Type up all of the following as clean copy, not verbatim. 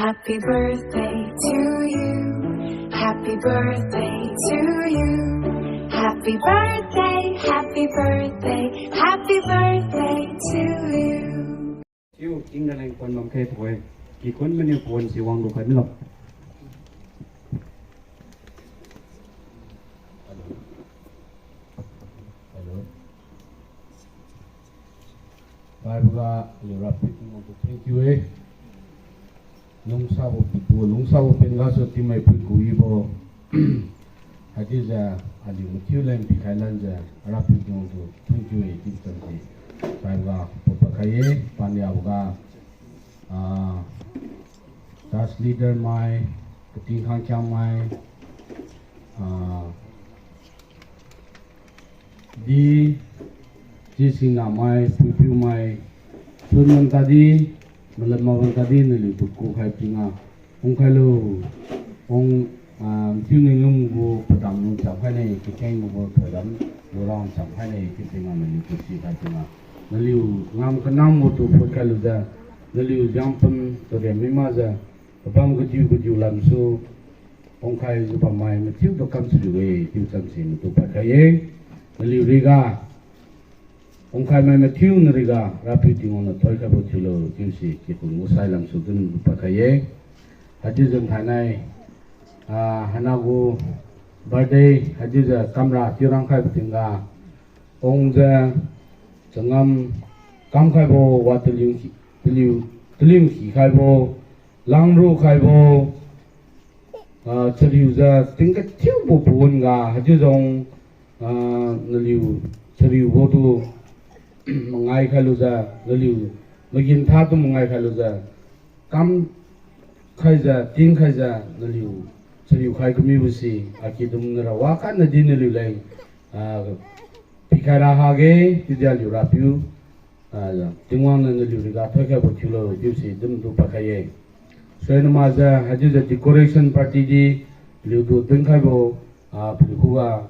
Happy birthday to you. Happy birthday to you. Happy birthday, happy birthday, happy birthday to you. Chiều chính là anh quân bằng khe tuổi, kỳ quân bên nhiều quân chỉ hoàng được phải biết lộc. Bài bữa giờ rap một thank you eh. Nung sao bên gà số tim mai put cúi bo. Hadi giờ adi một chiều lên bị khai lên giờ rap một thank you eh tiếp tục đi. Bài bữa papa khai pani abuga das leader mai Tingwangchunbo mai di Jisina mai pupu mai sunman tadi malam tadi nili buku khai pinga ong khai lo ong Mathiuninglungbo padam nu chap khai nei kikeng bo thadam lorang chap khai nei kipinga nili kusi khai pinga nili ngam kanam mo tu phot khai lu da nili jampam to de mima za babam guju lam so ong khai zu ba mai Mathiu do kam su ge tiu cham sin tu pa khai ye nili riga ông khai mai Mathiu nariga rapi tingon na thoi ka bo thilo kimsi ki kun musai lam sudun pakhaye haji jong thanai hanago birthday haji ja kamra tirang khai tinga ông ja changam kam khai bo watuling ki khai bo langru khai bo chariu ja tingka tiu bo pun ga haji jong naliu chariu bo tu mengai kaluza naliu magin tha tu mengai kaluza kam khaija ting khaija naliu chariu khai kumi busi akidum nara waka na din naliu lai pikara hage tidialu rapiu tingwang naliu riga thaka bothulo jusi dum du pakhaye soina maza hajuza decoration party di liu du tengkai bo phikuga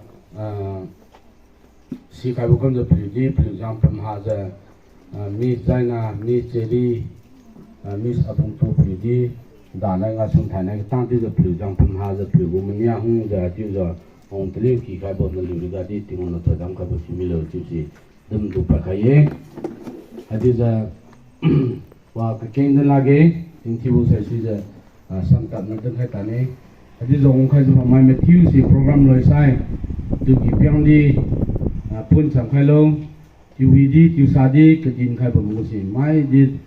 si khai bukan je pridi exam pemhaja mi zaina mi cheri mi apung to pridi dana nga sum thana tang ti je exam pemhaja prigu mania hung ja ti ja ong tli ki khai bo na lu ga ti tingon to dam ka bo similo ti si dum du pa khaye hadi ja wa ka keng den lage ting ti bu sai si ja sam kat na den khai ta ne hadi ja ong khai ju mai Mathiu si program loi sai tu ki pyang di pun sam khai lo tiu sadi ke din khai bo musi mai di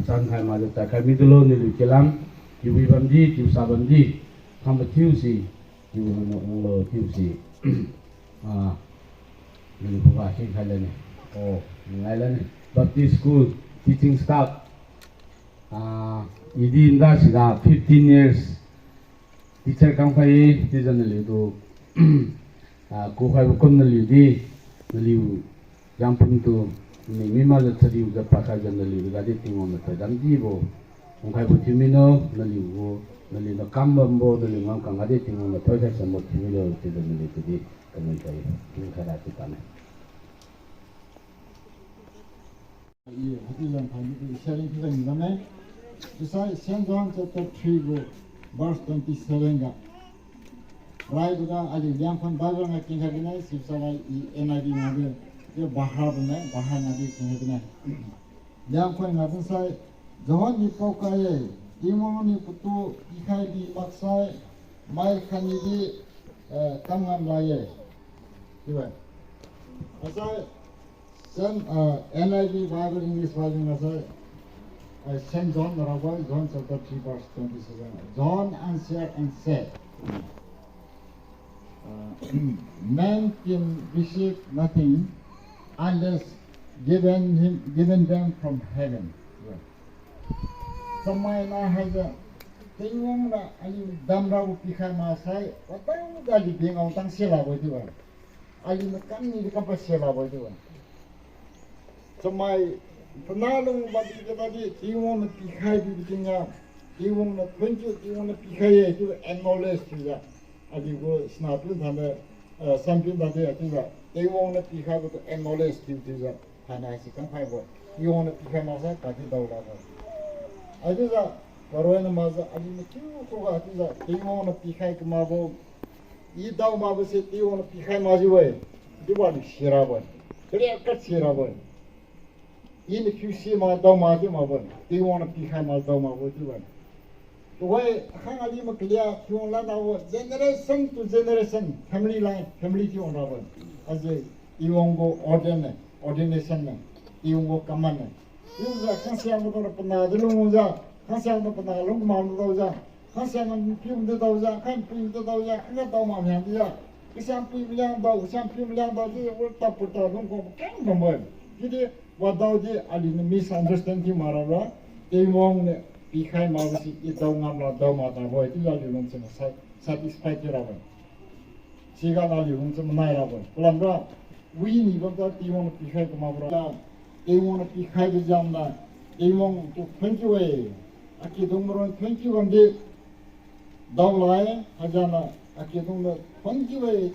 san khai ma ta khai mi lo ni lu kelam tiu bam di tiu sa bam di tham tiu si tiu no lo tiu si ni ko ba khai le ni ngai le ni Baptist school teaching staff idi inda sida 15 years teacher kam khai ti jan le do ko khai ko na li di naliu yang pun tu ni mima le tadiu ga pakha jan naliu ga di tingon na tadam di bo ong khai bu timino naliu bo naliu na kambam bo naliu ngam kang ga di tingon na thoi sa mo timino ti da naliu ti di kamai kai ni khara ti tane 이 하디장 관계 sharing 피가 있는데 주사이 Sungbung chapter 3 go verse 27가 Raithobo ali yang bago nga kinghagina sibsala I NIV ngabe yo baharbne bahanabi kinghagina yang ngaben sai johon ni pokaye imon ni putu ikhai di maksai mai khani di kamngam laye diwa asai sen NIV Bible English Version asai Saint John John chapter 3 verse 27 John answered and said man can receive nothing unless given them from heaven. Samay na haja tingwang na ali damra upikha ma sai patang dali bing ang tang sila boy diwa ali makan ni ka pa sila boy diwa samay panalong badi ka tadi tingwang na pikhay di tinga tingwang na punju tingwang na pikhay diwa acknowledge diwa ali go snapin thane sampin dade atiga they won't let you have to acknowledge diwa thana si kan khai bo you want to pikhay ma sai ka di daw la adiga Karoena maza ali na kiu ko ga tiza Tingwang na pikhai ka mabo I dau mabo se Tingwang na pikhai maji we diwali shiraban kaya kat shiraban I na kiu si ma dau maji mabo Tingwang na pikhai ma dau mabo diwali to we hang ali ma klia kiu la na wo generation to generation family line family kiu na wo as a Tingwang go ordination na Tingwang go kaman na yuza kansiya mo na pana dulu za kansiya mo pana long ma mo za kansiya mo pium de za kan pium de za kan da ma me ya isam pium yang da usam pium yang da de ulta puta long ko kan mo jadi wadau de ali ne misunderstanding marara Tingwang ne pikhai ma si I dau ngam la dau ma da boy ti la li long chen satisfied ra ba siga na li long chen na ra ba lam ra wi ni ba da Tingwang pikhai ka ma bra Tingwang na pikhai de jam na Tingwang to 20 way aki dongron 20 wande dawlai hajana aki dong 20 way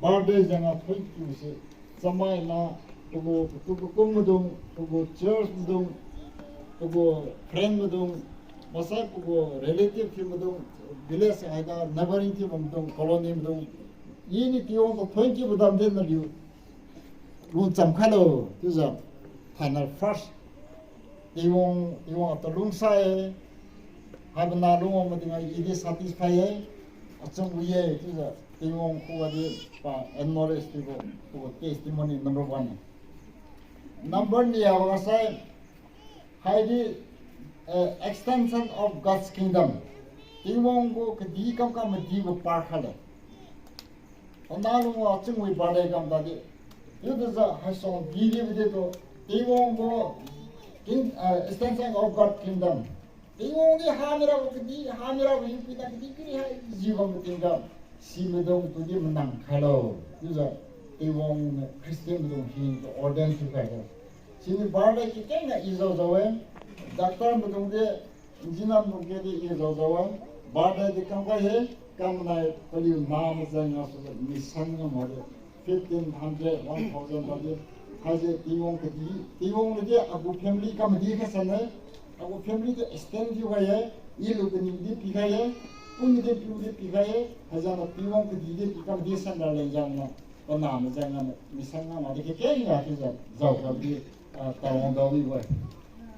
birthday jana 20 se samai na to go komudong to go church dong to go friend dong masa to go relative dong village ada neighboring dong colony dong ini Tingwang to 20 budam den na liu lun cham khalo tuza final first Tingwang at lungsai habna lungo madinga ide satisfy achong uye tuza Tingwang ko adi pa acknowledge to testimony number 1 number ni awasai highly extension of God's kingdom Tingwang ko kadi kam madi go par khala onalu achong ui bale kam dadi yuda haso video to Tingwang go extension of God's kingdom. Tingwang ni hamira ko pita kiti kiri jiwa kingdom. Si medong tu dia menang kalau. Juga Tingwang Christian medong hin ordain tu kaya. Sini barang kita na izau zawan. Doktor medong dia engineer medong dia izau zawan. Barang dia kam kaya kam na kali nama zanga so misalnya model 1500 1000 model. Haje Tingwang kadi Tingwang dia abu family ka madi ka sana abu family de extend juga ya ilu kani di pikaya pun de pikaya hazana Tingwang kadi de pikam di sana le jangna panam jangan misalnya mari ke ya kita jauh kali tawang dawi wa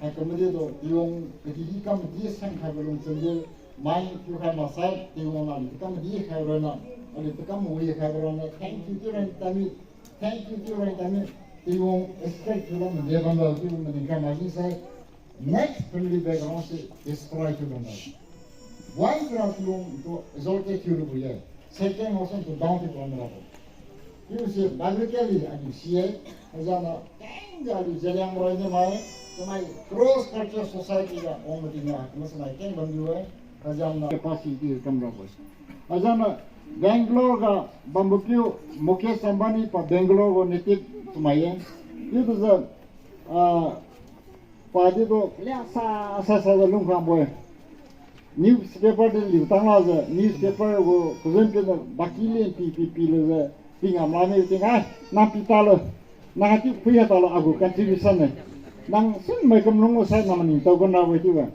ha kemudian do Tingwang kadi kam di sang ka belum sendiri mai tu ka masai Tingwang ali kam di ka rona ali kam mo ye ka rona thank you to tami Tingwang expect to them they banda to meningkat lagi saya next family background se destroy to them one crowd to exalted to the year second also to down to one level you see biblically and you see azana tangali jalang roine mai samai cross culture society ga omdinga masnai ken bangiwe azana capacity kamra bos azana Bangalore ga bambukyu Mukesh Ambani pa Bangalore go native tumayen itu za padi do sa lunga boy newspaper de liu tanga za newspaper go present de bakile pp le za pinga mane tinga na pitalo na hati puya talo agu contribution ne nang sun mai kam lungo sai na mani to gona we ti ba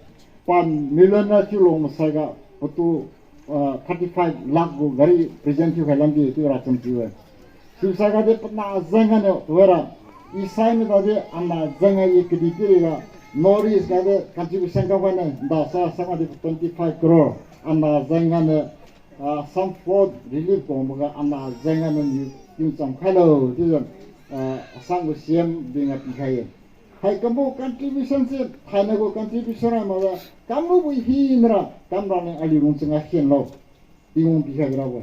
pan milana chulo masaga otu 35 lakh go gari present yu khalam di tu racham ti wa Susaga de pna zanga ne wera isai me de amma zanga ye kidi ga noris ga de contribution ga wana da sa sama de 25 crore amma zanga ne some fraud relief ko mga amma zanga ne yu sam khalo ti sang go siem dinga pikhaye hai kambo contribution se thana go contribution ma ga kambo bu hi nra kamra ne ali run changa khen lo Tingwang pikha gra ba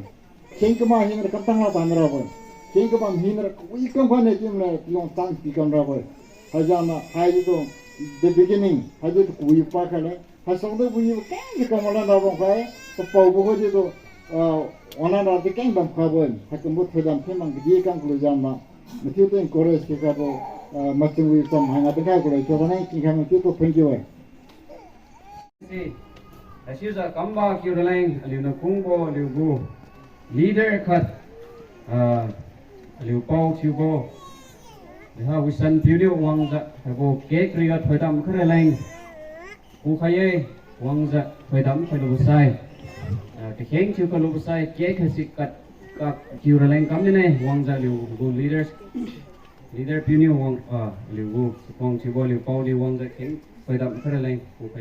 khenkma hi nra kaptang la tanra ba Tingkabam hinra ikam bane timna Tingwang tang pikam rabo hajana haji to the beginning haji to kui pakale hasongde bui keng kamala rabo kai to pau bo je to ona na de keng bam khabon hakambo thedam themang di kang klujama mati to encourage ke kabo machungui sam hanga de ka ko to bana ki kham ki to thank you si asiuza kamba kyudalang aliuna kungbo liubu leader khat liu pau chiu bo ha wisan piu liu wang za bo ke kriya thoidam khare lang ku khaye วังจะไปดำไปลูกไส้ที่เข่งชิวกับลูกไส้เก๊กให้สิกัดกับคิวระแรงกำนี่ไงวังจะลิวกูleader พิววังลิวกูวังชิวลิวเป้าลิววังจะเข่งไปดำไประแรงกูไป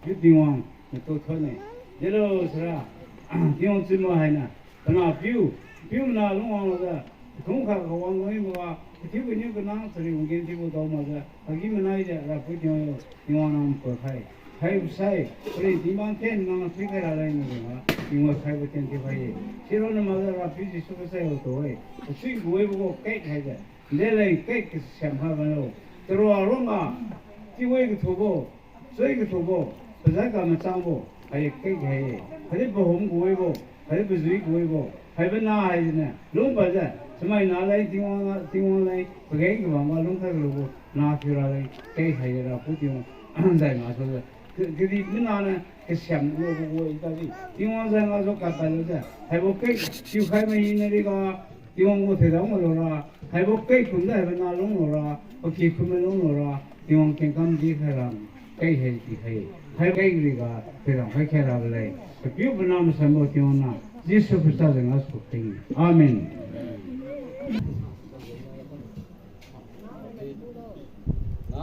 ยุติวังมันตัวเท่านี้เดี๋ยวสระที่วังจิ้มมาให้นะขณะพิวน่าลุงวังจะคงข้าวังไว้มาที่วันนี้ก็นั่งสรีวังเกินที่กูโตมาจะอากิมันอะไรจะรับพูดที่วังน้ำเปิดให้ให้ใส่เพราะที่มันเต้นมันฟิกอะไรนี่นะที่ว่าใครบุตรที่ไปที่เราเนี่ยมาจะรับพิจิตรสุขใส่เอาตัวเองสิ่งกูเองก็เก๊กให้ได้เดี๋ยวเลยเก๊กเสียงพามันเอาแต่ว่ารุ่งอ่ะที่ว่าก็ถูกบ่สวยก็ถูกบ่ภาษาการมันจ้างบ่ให้เก๊กให้ให้ไปหงกูเองบ่ให้ไปจุยกูเองบ่ให้ไปน่าให้เนี่ยลุงไปจ้ะสมัยน่าเลยที่ว่าเลยไปเก๊กว่ามาลุงเขาก็รู้น่าฟิวอะไรเก๊กให้เราพูดที่ว่าใจมาสุด그리그나는그시험보고이까지디원생가서갔다는데해볼게지금하면이내리가디원고대답을로라해볼게군데해나롱로라기쿠면롱로라디원캔감디해랑게해디해게리가대답해라그래비브나무산모디원나지수부사생가속땡 아멘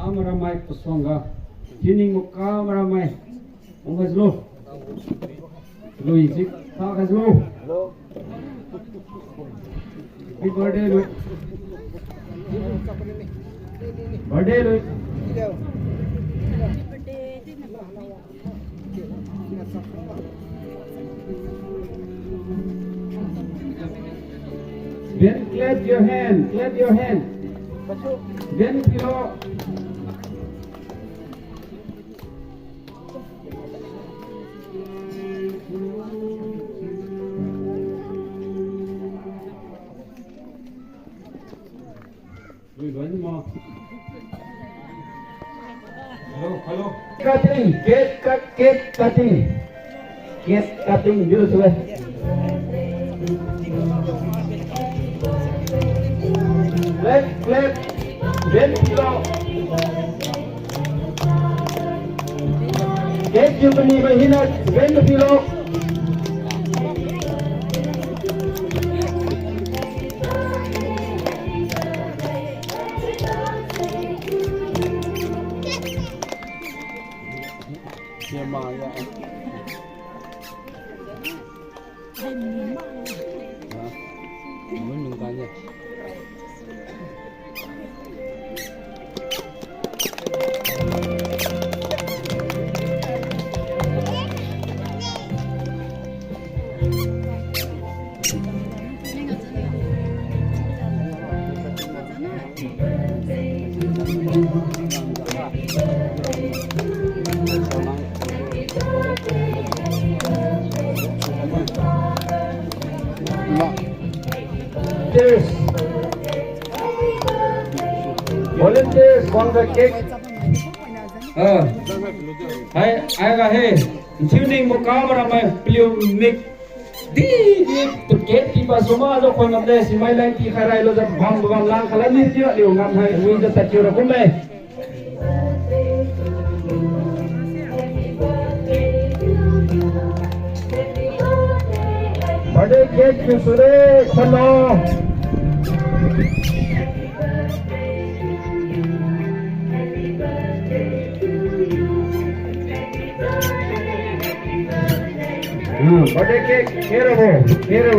Ramai pesongga, kini muka ramai, muka slow, slow isi, tak slow. Happy birthday lu, birthday lu. Then clap your hand, clap your hand. Then below. Hello. Cake cutting, beautiful. Clap, then below. Cake you can even hit it, then below. Volunteers on the cake. I got hey. Tuning mo camera may Tingmik. Di tiket iba semua do ko ngam si mai lang ti kharai lo da bang lang khala ni ti liu ngam hai wi da ta chiu ra kum mai. Bade cake ki sure khalo. Birthday cake, here we go.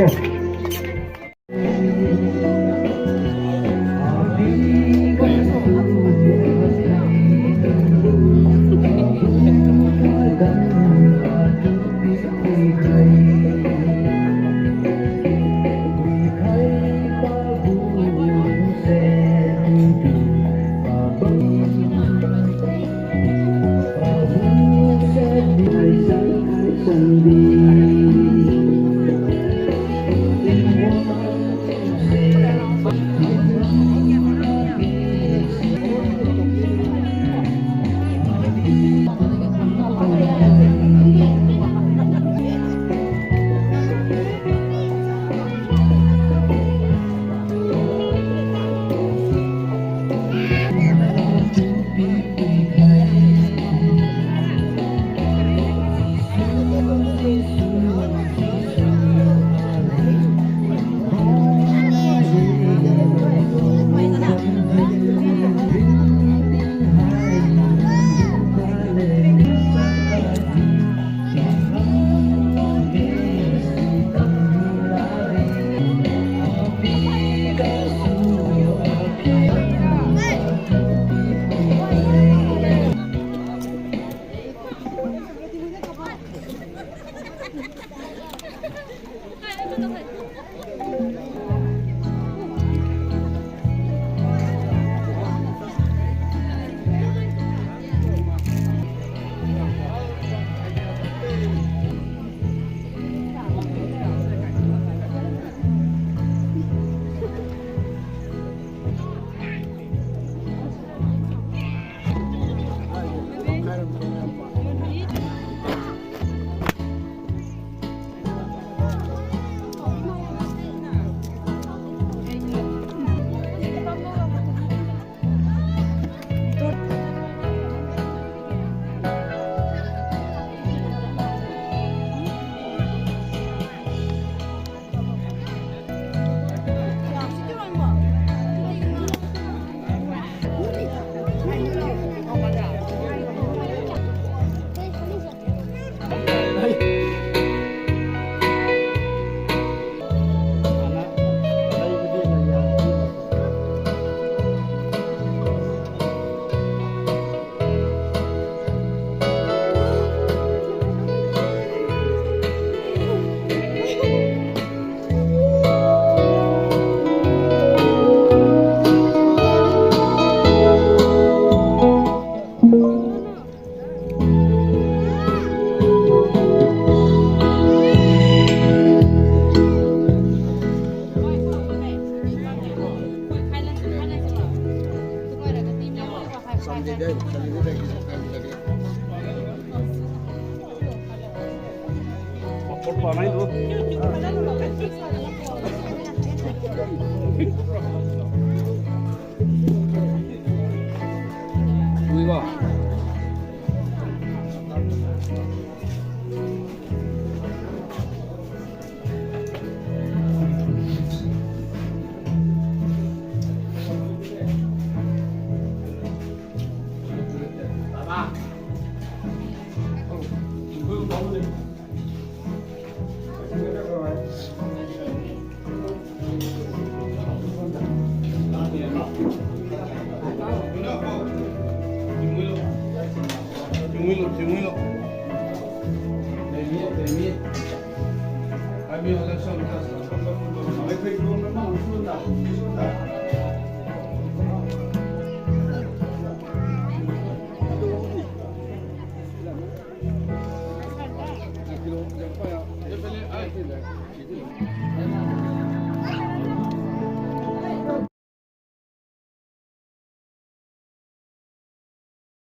Jangan lupa ya. Dia beli air.